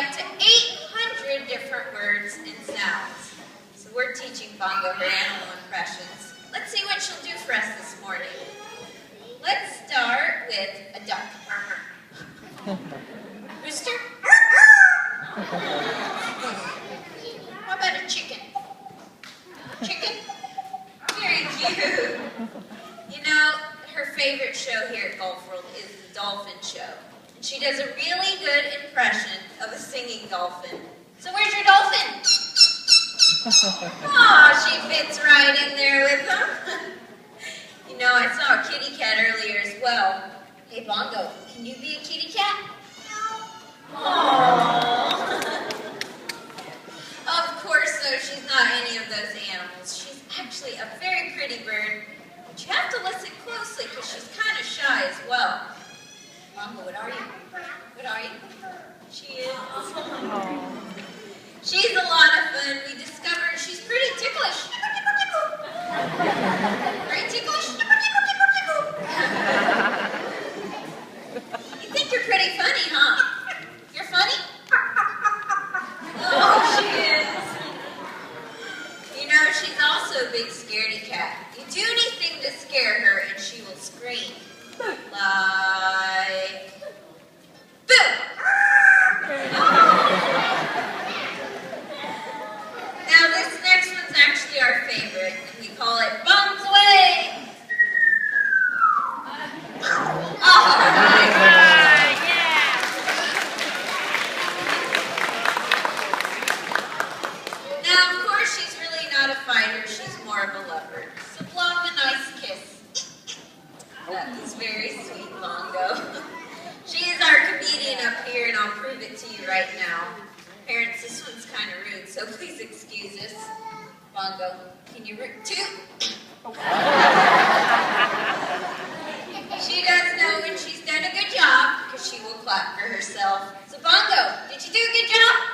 up to 800 different words and sounds. So we're teaching Bongo her animal impressions. Let's see what she'll do for us this morning. Let's start with a duck. Rooster? How about a chicken? Chicken? Very cute. You know, her favorite show here at Golf World is the dolphin show. And she does a really good impression of a singing dolphin. So where's your dolphin? Aw, she fits right in there with them. You know, I saw a kitty cat earlier as well. Hey, Bongo, can you be a kitty cat? No. Aww. Of course, though, she's not any of those animals. She's actually a very pretty bird. But you have to listen closely because she's kind of shy as well. Bongo, what are you? What are you? She is. She's a lot of fun. We discovered she's pretty ticklish. Very ticklish. You think you're pretty funny, huh? You're funny? Oh, she is. You know, she's also a big scaredy cat. You do anything to scare her and she will scream. Like... Boo! Now this next one's actually our favorite, and we call it Bombs Away! Oh my God, yeah! Now of course she's really not a fighter, she's more of a lover. So blow him a nice kiss. That was very sweet, Bongo. She is our comedian up here, and I'll prove it to you right now. Parents, this one's kind of rude, so please excuse us. Bongo, can you root too? She does know when she's done a good job, because she will clap for herself. So Bongo, did you do a good job?